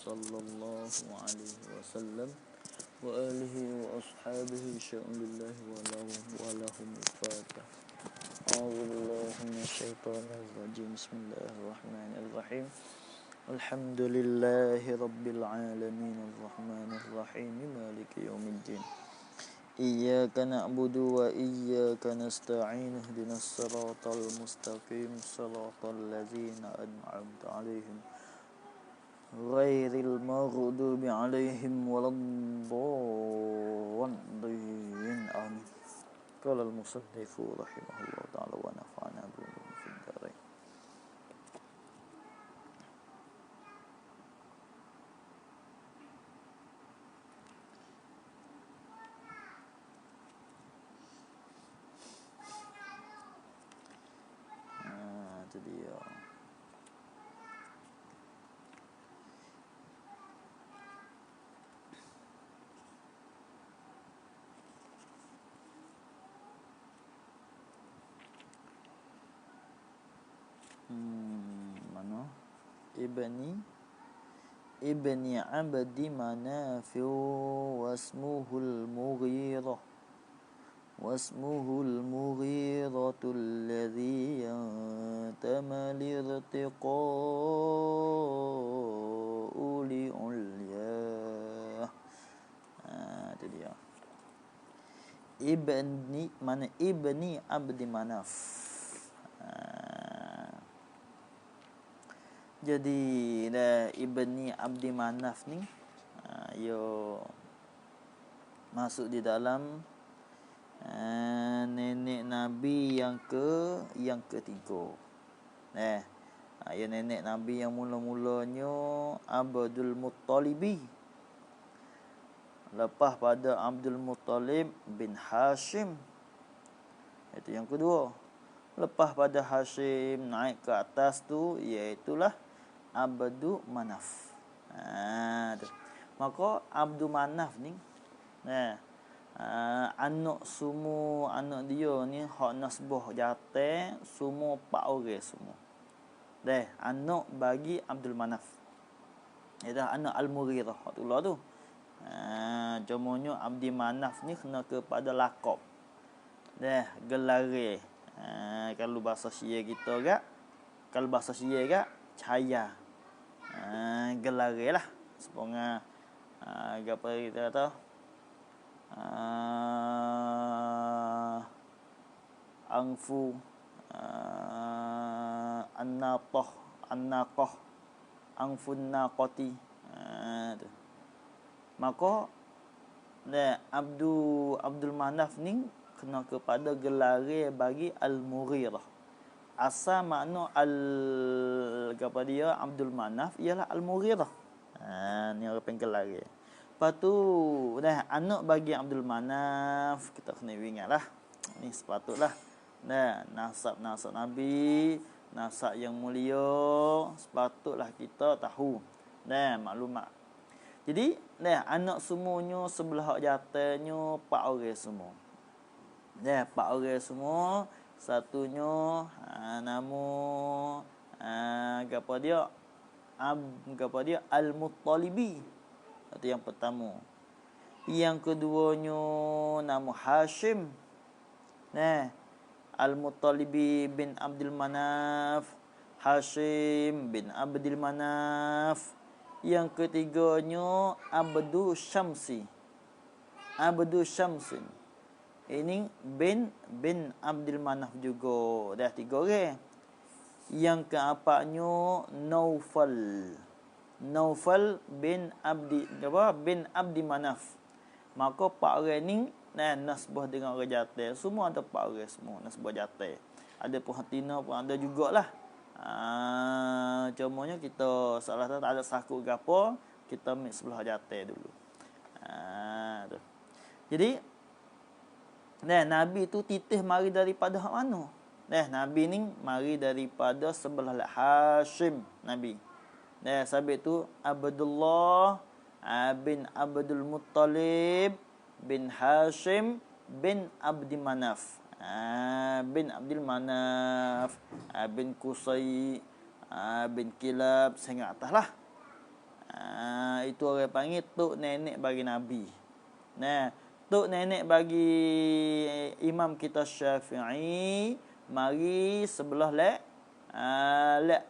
sallallahu alaihi wasallam wa alihi wa ashabihi sya'ulillahi wa lahum al-fatah. A'udzu billahi minasyaitonir rajim. Bismillahirrahmanirrahim. Alhamdulillahi rabbil alamin arrahmanir rahim maliki yaumiddin. Iyyaka na'budu wa iyyaka nasta'in ihdinas siratal mustaqim siratal ladzina an'amta 'alaihim ghairil maghdubi 'alaihim waladdallin amin. Qala al-musannifu rahimahullah ta'ala wa nafa'ana bihi fid dharain. Itu dia. Mana? Ibni Abdi Manaf wasmuhul Mughirah alladhi yantama lirtiqa'u li'ulyah. Itu dia. Ibni Abdi Manaf. Jadi Ibni Abdi Manaf ni yo masuk di dalam nenek Nabi yang ketiga. Ya nenek Nabi yang mula-mulanya Abdul Muttalibi. Lepas pada Abdul Muttalib bin Hashim. Itu yang kedua. Lepas pada Hashim naik ke atas tu iaitulah Abdu Manaf. Maka Abdu Manaf ni anak dia ni hak nasbah jatah semua 4 orang semua. Anak bagi Abdul Manaf. Itu anak Al-Mughirah hak tulah tu. Cumanya Abdi Manaf ni kena kepada lakab. Gelare. Kalau bahasa Syiah kita cahaya. Gelare lah. Seponga apa kita kata? Angfu an-naqah angfun naqati. Maka Abdul Manaf ni kena kepada gelare bagi Al-Mughirah. Asal makna Abdul Manaf ialah Al-Mughirah. Ni orang panggil gelare. Lepas tu anak bagi Abdul Manaf kita kena ingatlah. Ni sepatutlah. Nasab Nabi, nasab yang mulia, sepatutlah kita tahu. Maklumat. Jadi anak semuanya sebelah jatahnya 4 orang semua. 4 orang semua. Satunya nama Al-Muttalibi. Itu yang pertama. Yang keduanya nama Hashim. Al-Muttalibi bin Abdul Manaf, Hashim bin Abdul Manaf. Yang ketiganya Abdu Syamsin. Ini bin Abdul Manaf juga. Dah 3 orang. Yang keempatnya Naufal bin Abdi Manaf. Maka 4 orang ni nasbah dengan orang jatah. Semua ada 4 orang semua nasbah jatah. Ada pun hatina pun ada jugalah. Cumanya kita salah tak ada sakut gapo, kita ambil sebelah jatah dulu. Tu. Jadi Nabi tu titih mari daripada hak mana? Nabi ni mari daripada sebelah Hashim Nabi. Sabit tu Abdullah bin Abdul Muttalib bin Hashim bin Abdi Manaf. Bin Abdul Manaf bin Qusay bin Kilab sehingga atas lah. Itu orang panggil tok nenek bagi Nabi. Nah, tok nenek bagi imam kita Syafi'i mari sebelah lek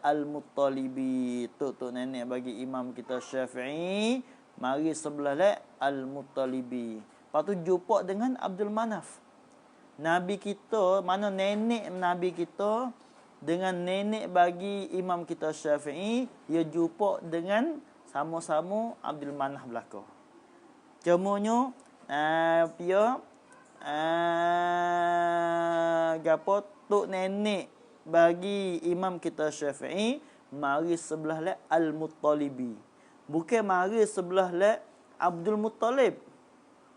Al-Muttalibi. Tok nenek bagi imam kita Syafi'i mari sebelah lek Al-Muttalibi. Lepas tu jumpa dengan Abdul Manaf. Nabi kita, mana nenek Nabi kita dengan nenek bagi imam kita Syafi'i, ia jumpa dengan sama-sama Abdul Manaf belaka. Cumanya dia gapo tok nenek bagi imam kita Syafi'i mari sebelah la Al-Muttalibi. Bukan mari sebelah la Abdul Muttalib.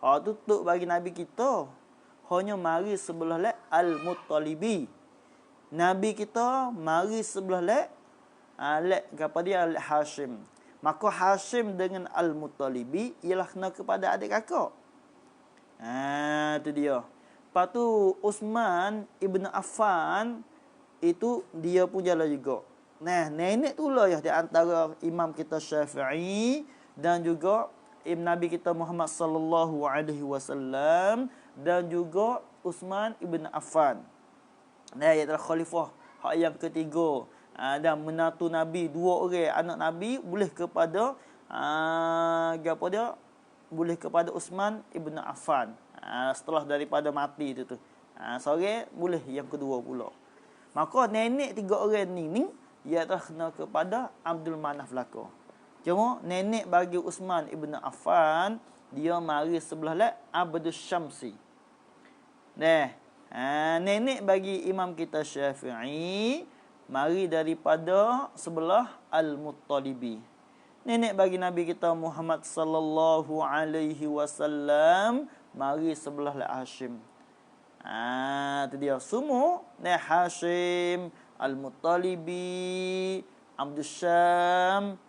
Tu tok bagi Nabi kita. Hanya mari sebelah la Al-Muttalibi. Nabi kita mari sebelah la kepada dia Al-Hashim. Maka Hashim dengan Al-Muttalibi ialah kena kepada adik kakak. Itu dia. Lepas tu Uthman Ibn Affan itu dia punya lah juga. Nah, nenek tu lah yang di antara imam kita Syafi'i dan juga Nabi kita Muhammad sallallahu alaihi wasallam dan juga Uthman Ibn Affan. Nah, ia adalah khalifah hak yang ketiga. Dan menantu Nabi, dua orang anak Nabi boleh kepada apa dia? Boleh kepada Uthman Ibn Affan. Setelah daripada mati itu tu. Seorang boleh yang kedua pula. Maka nenek tiga orang ni ia telah kena kepada Abdul Manaf belaka. Cuma nenek bagi Uthman Ibn Affan dia mari sebelah la Abdus Syamsi. Nenek bagi imam kita Syafi'i mari daripada sebelah Al-Muttalibi. Nenek bagi Nabi kita Muhammad sallallahu alaihi wasallam mari sebelah Hashim. Itu dia semua Hashim, Al-Muttalibi, Abdul Syam,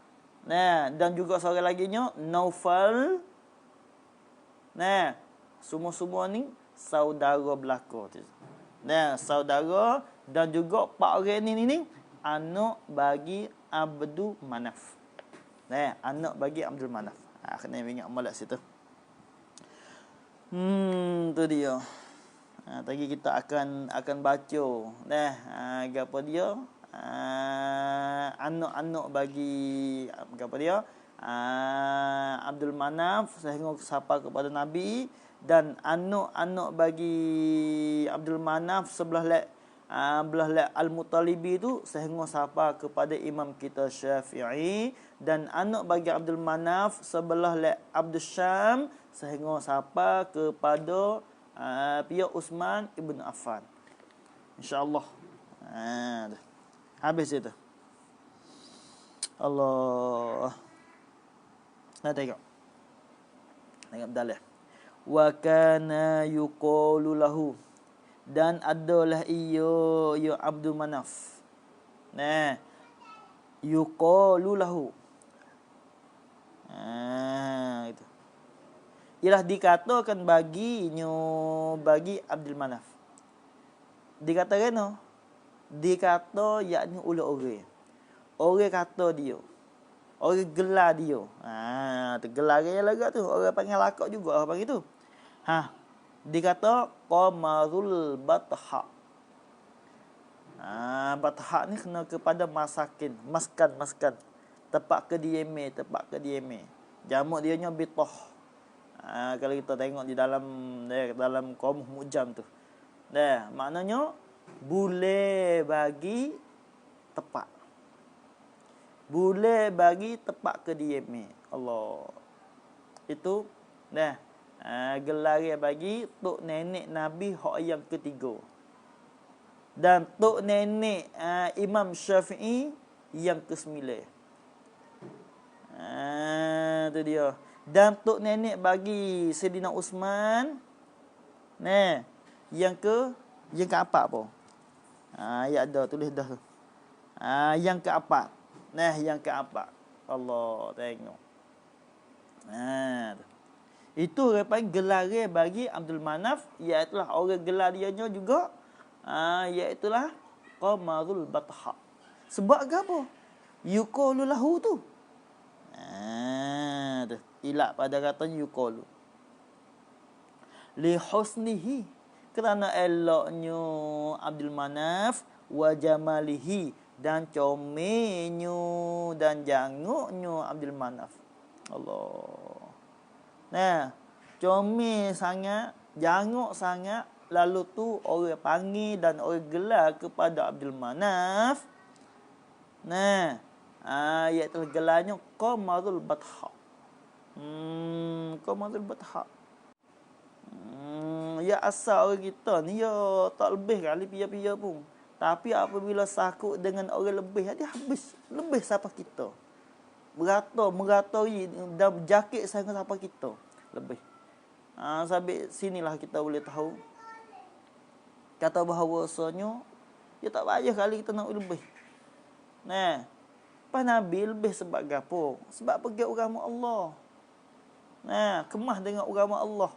dan juga seorang lagi nya Naufal. Semua-semua ni saudara belaka tu. Saudara dan juga pak orang ni anak bagi Abdul Manaf. Anak bagi Abdul Manaf. Kena ingat malat situ. Tu dia. Tadi kita akan baca apa dia? Anak-anak bagi apa dia? Abdul Manaf sehingga sapa kepada Nabi dan anak-anak bagi Abdul Manaf sebelah Al-Muttalibi itu sehingga sapa kepada imam kita Syafi'i dan anak bagi Abdul Manaf sebelah Abdul Syam sehingga sapa kepada pihak Uthman Ibn Affan. InsyaAllah. Habis itu. Allah. Tengok. Tengok dalil. Wa kana yuqalu lahu. Dan adalah ia Abdul Manaf. Yuqalu lahu. Itu. Ialah dikatakan bagi Abdul Manaf. Dikatakan no? Dikata yakni oleh orang. Orang kata dia. Orang gelar dia. Gelar dia lagi tu. Orang panggil lakak juga orang panggil tu. Dikata Qamarul Batha. Batha ni kena kepada masakin, maskan. Tempat kediaman. Jamak dia nya bitah. Kalau kita tengok di dalam Qamuh Mu'jam tu. Maknanya boleh bagi tempat. Boleh bagi tempat kediaman. Allah. Itu gelar bagi tok nenek Nabi hak yang ketiga. Dan tok nenek Imam Syafi'i yang ke-9. Itu dia. Dan tok nenek bagi Sayyidina Uthman yang keempat apa? Ya ada tulis dah tu. Yang keempat. Yang keempat. Allah tengok. Itu orang panggil gelar bagi Abdul Manaf, iaitu orang gelar dia juga iaitu Qamarul Batha. Sebab apa? Yuqalu lahu tu. Ilat pada katanya yuqalu. Li husnihi, kerana eloknya Abdul Manaf, wa jamalihi, dan comelnya dan janguknya Abdul Manaf. Allah. Nah, comel sangat, janguk sangat, lalu tu orang panggil dan orang gelar kepada Abdul Manaf. Nah, ayat tergelarnya Qamarul Batha. Qamarul Batha. Ya asal orang kita ni ya tak lebih kali pia-pia pun. Tapi apabila sakut dengan orang lebih, dia habis. Lebih siapa kita. Meratai dan berjakit sangat siapa kita. Lebih. Sampai sinilah kita boleh tahu. Kata bahawasanya, dia tak payah kali kita nak lebih. Nah, pas Nabi lebih sebab gapo? Sebab pergi agama Allah. Nah, kemah dengan agama Allah.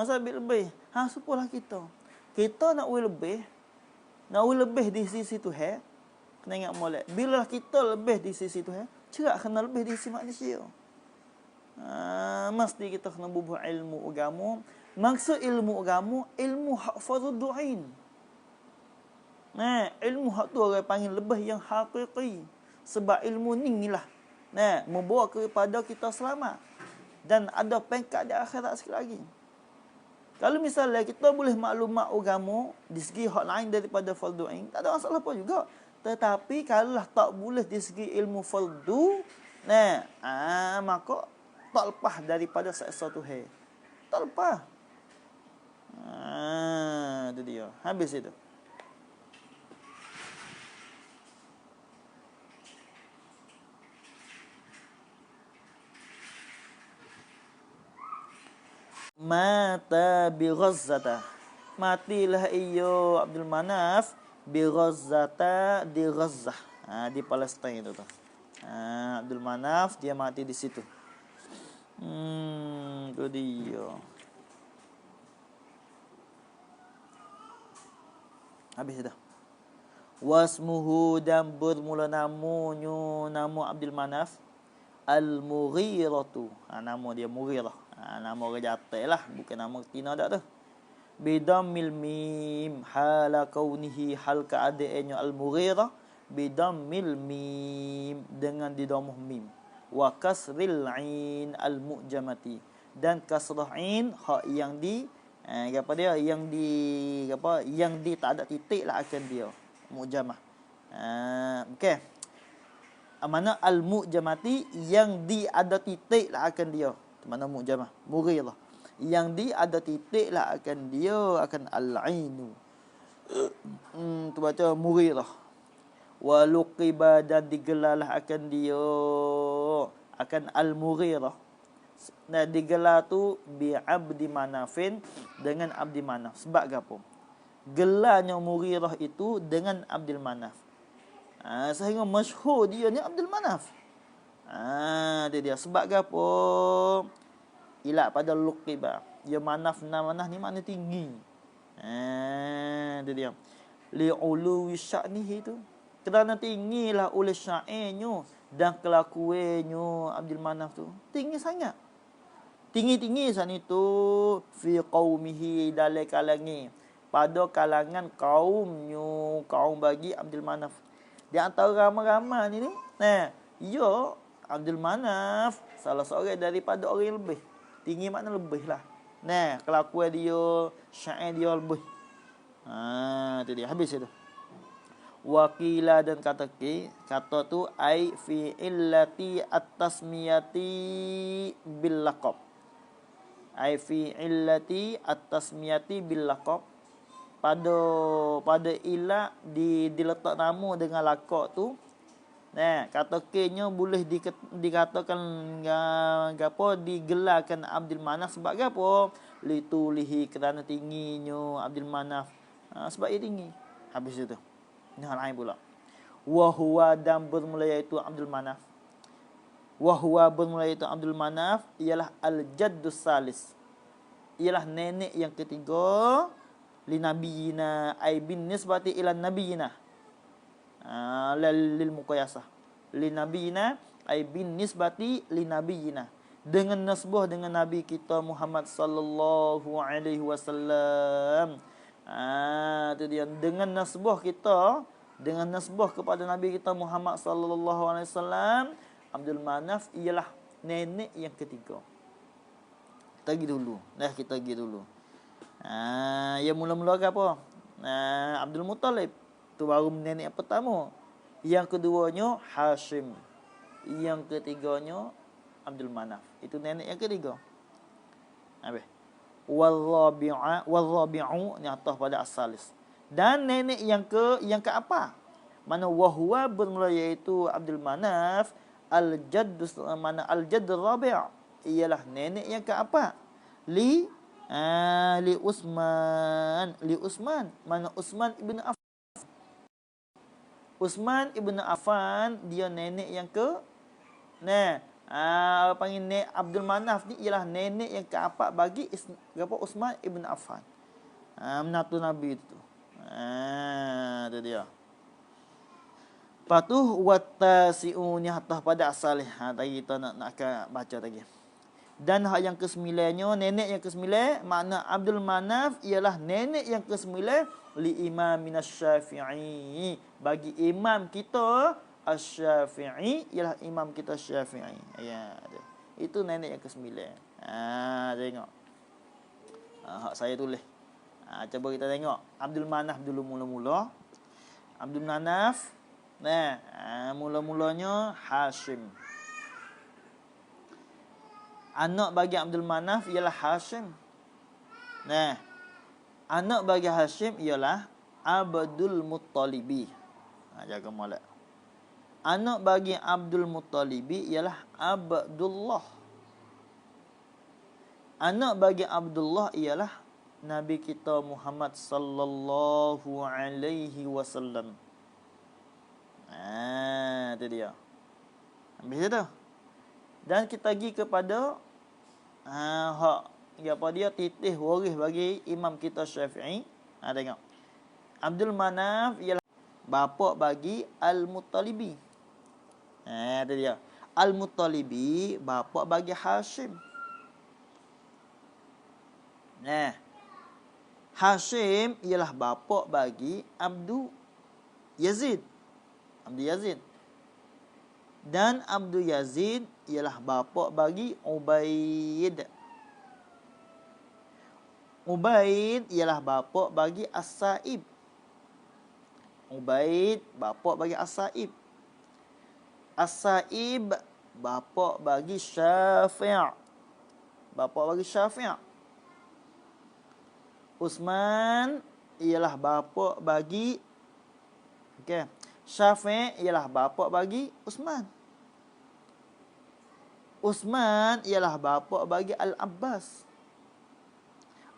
Sampai lebih. Supalah kita. Kita nak lebih. Nak lebih di sisi Tuhan. Kena ingat molek. Bila kita lebih di sisi Tuhan, cerak kena lebih di sisi manusia. Mesti kita kena bubuh ilmu agama. Maksud ilmu agama, ilmu hak fardu'ain. Nah, ilmu hak tu orang panggil lebih yang hakiki. Sebab ilmu ni lah. Nah, membawa kepada kita selamat. Dan ada peringkat di akhirat sekali lagi. Kalau misalnya kita boleh maklumat agama di segi hak lain daripada fardu'ain, tak ada masalah apa juga. Tetapi kalau tak boleh di segi ilmu fardu, nah, maka tak lepas daripada seksa Tuhan. Tak lepas. Itu dia. Habis itu. Mata bi Ghazzata. Matilah iyo Abdul Manaf bi Ghazzata di Ghazzah. Di Palestin itu tuh. Abdul Manaf dia mati di situ. Itu dia. Habis dah. Wasmuhu, dan bermula namanya nama Abdul Manaf Al-Mughiratu. Nama dia Mughirah. Nama orang jatai lah, bukan nama Tina dak tu. Bidammil mim, hala kaunihi, hal keadaannya Al-Mughirah. Bidammil mim, dengan didamuh mim. Wa kasril ain al-mu'jamati, dan kasrah ain hak yang di apa dia, yang di tak ada titik lah akan dia mu'jamah. Okey. Mana al-mu'jamati, yang di ada titik lah akan dia. Mana mu'jamah? Mughirah. Yang di ada titik lah akan dia, akan al-ainu. Tu baca Mughirah. Wa luqiba, dan digelarlah akan dia, akan al-Mughirah. Nah, digelar tu bi Abdi Manafin, dengan Abdi Manaf. Sebab apa? Gelarnya Mughirah itu dengan Abdul Manaf. Sehingga masyhur dia ni Abdul Manaf. Dia sebab apa? Ilat pada luqiba. Ya Manaf ni makna tinggi. Dia li'uluwi sya'nihi tu. Kerana tinggilah oleh syairnya dan kelakuannya Abdul Manaf tu. Tinggi sangat. Tinggi-tinggi sana itu fi qaumihi, dalam kalangan, pada kalangan kaumnya, kaum bagi Abdul Manaf. Di antara ramai-ramai ni, ya Abdul Manaf salah seorang daripada orang yang lebih. Tinggi makna lebih lah. Kelakuan dia, syair dia lebih. Itu dia, habis itu. Wakila, dan kata tu ai fi illati at-tasmiyati bil laqab. Ai fi illati at-tasmiyati bil laqab, pada ilah diletak nama dengan laqab tu. Kata nya boleh dikatakan digelarkan Abdul Manaf sebab apa? Litulihi, kerana tingginya Abdul Manaf. Sebab dia tinggi. Habis itu. Ini hal lain pula. Wahuwa, dan bermula iaitu Abdul Manaf. Wahuwa, bermula iaitu Abdul Manaf ialah al-jaddus salis. Ialah nenek yang ketiga li nabiyina, ay bin nisbati ila nabiyina. Lil muqayyasah. Li nabiyina, ai bin nisbati li nabiyina, dengan nasbah dengan nabi kita Muhammad sallallahu alaihi wasallam. Itu dia, dengan nasbah kita, dengan nasbah kepada nabi kita Muhammad sallallahu alaihi wasallam, Abdul Manaf ialah nenek yang ketiga. Kita pergi dulu. Kita pergi dulu. Yang mula-mula ke apa? Abdul Muttalib. Tu baru nenek yang pertama. Yang keduanya Hashim. Yang ketiganya Abdul Manaf. Itu nenek yang ketiga. Habis. Wal-rabi'u ni atas pada asalis. Dan nenek yang keempat. Mana wahwa bermula iaitu Abdul Manaf al-jadd, mana al-jadd rabi', ialah nenek yang keempat. Li Utsman, mana Utsman ibn Affan. Utsman ibn Affan dia nenek yang panggil nenek Abdul Manaf ni ialah nenek yang keempat bagi Utsman ibn Affan. Menantu Nabi itu. Itu dia. Lepas tu wattasi'u ni atas pada asalih. Tadi kita nak baca lagi. Dan hak yang kesembilannya, nenek yang kesembilan, makna Abdul Manaf ialah nenek yang kesembilan li imam minasy-Syafi'i, bagi imam kita Asy-Syafi'i, ialah imam kita Syafi'i. Itu nenek yang kesembilan. Tengok. Hak saya tulis. Cuba kita tengok Abdul Manaf dulu mula-mula. Abdul Manaf, mula-mulanya Hashim. Anak bagi Abdul Manaf ialah Hashim. Anak bagi Hashim ialah Abdul Muttalibi. Jaga molek. Anak bagi Abdul Muttalibi ialah Abdullah. Anak bagi Abdullah ialah Nabi kita Muhammad sallallahu alaihi wasallam. Itu dia. Habis itu. Dan kita pergi kepada titih waris bagi imam kita Syafi'i. Tengok. Abdul Manaf ialah bapa bagi Al-Muttalibi. Itu dia. Al-Muttalibi bapa bagi Hashim. Hashim ialah bapa bagi Abdul Yazid. Dan Abdul Yazid ialah bapa bagi Ubaid. Ubaid ialah bapa bagi As-Sa'ib. Ubaid bapa bagi As-Sa'ib. As-Sa'ib bapa bagi Syafi'. Utsman ialah bapa bagi Syafi' ialah bapa bagi Utsman. Utsman ialah bapa bagi Al-Abbas.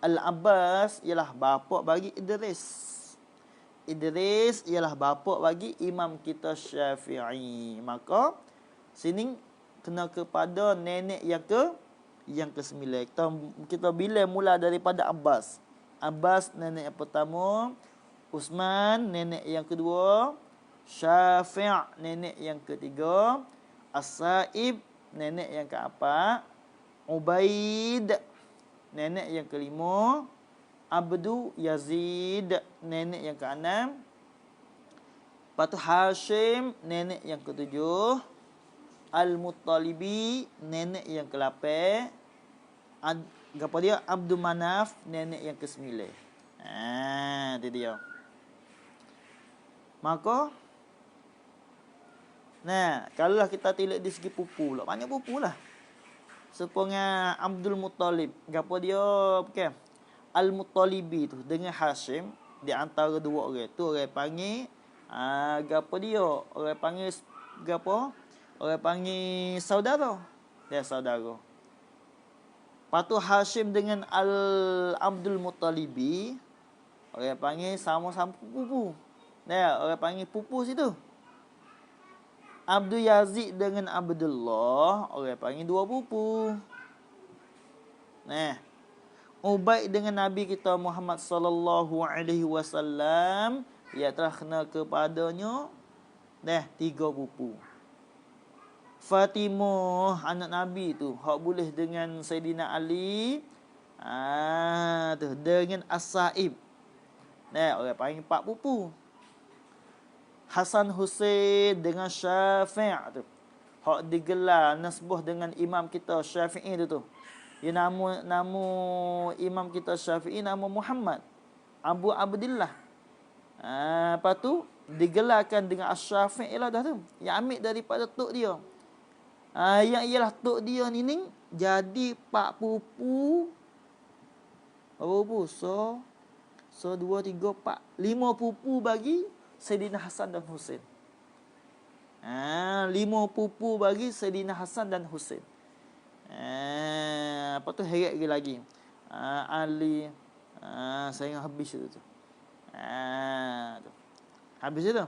Al-Abbas ialah bapa bagi Idris. Idris ialah bapa bagi imam kita Syafi'i. Maka sini kena kepada nenek yang ke-9. Kita bila mula daripada Abbas. Abbas nenek yang pertama, Utsman nenek yang kedua, Syafi' nenek yang ketiga, As-Sa'ib nenek yang keempat, Ubaid nenek yang kelima, Abdul Yazid nenek yang keenam, lepas tu Hashim nenek yang ketujuh, Al-Muttalibi nenek yang ke-8, Abdul Manaf nenek yang ke-9. Itu dia. Maka kalau kita tilik di segi pupu lah, banyak pupu lah. Sepengah Abdul Muttalib, gapo dia Al-Muttalibi tu dengan Hashim, di antara dua orang tu orang panggil orang panggil saudara. Dia saudara. Patu Hashim dengan Abdul Muttalibi orang panggil sama-sama pupu. Orang panggil pupu situ. Abdul Yazid dengan Abdullah orang panggil dua pupu. Ubaid dengan Nabi kita Muhammad sallallahu alaihi wasallam, ia telah kena kepadanya 3 pupu. Fatimah anak Nabi tu, hak boleh dengan Saidina Ali. Tu dengan As-Sa'ib. Orang panggil 4 pupu. Hasan Hussein dengan Syafi' tu. Hak digelar nasbah dengan imam kita Syafi'i tu. Ya, nama imam kita Syafi'i nama Muhammad Abu Abdillah. Lepas tu digelarkan dengan Asy-Syafi'i lah dah tu. Yang ambil daripada tok dia. Yang ialah tok dia ni jadi 4 pupu. Berapa pupu? So 2 3 4 5 pupu bagi Saidina Hasan dan Husain. 5 pupu bagi Saidina Hasan dan Husain. Apa tu heret lagi. Ali saya habis tu. Tu. Habis itu.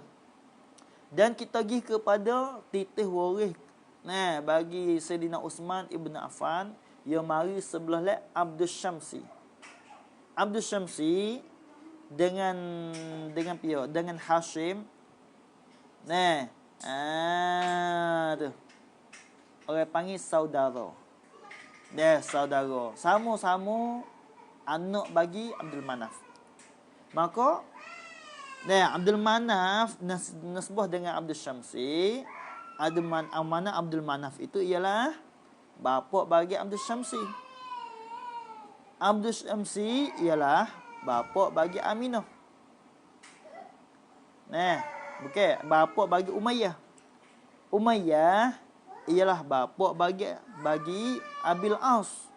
Dan kita pergi kepada titih waris bagi Saidina Uthman ibn Affan yang mari sebelah lek Abdul Syamsi. Abdul Syamsi dengan pia dengan Hashim. Tu. Orang panggil saudara. Saudara. Sama-sama anak bagi Abdul Manaf. Maka Abdul Manaf nasbah dengan Abdul Syamsi. Mana Abdul Manaf itu ialah bapa bagi Abdul Syamsi. Abdul Syamsi ialah bapa bagi Aminah. Bukan bapa bagi Umayyah. Umayyah ialah bapa bagi Abil As.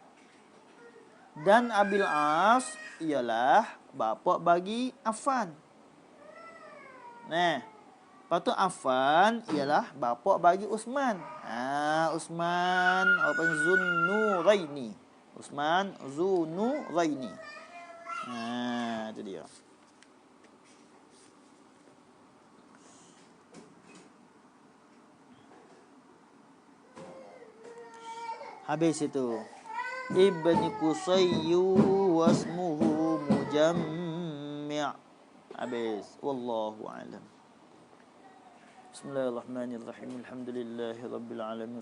Dan Abil As ialah bapa bagi Affan. Lepas tu Affan ialah bapa bagi Uthman. Uthman apa Zunnuraini. Uthman Zunnuraini. Itu dia. Habis itu. Ibni Qusayyu wasmuhu Mujammi'. Habis. Wallahu a'lam. Bismillahirrahmanirrahim. Alhamdulillahirabbil alamin.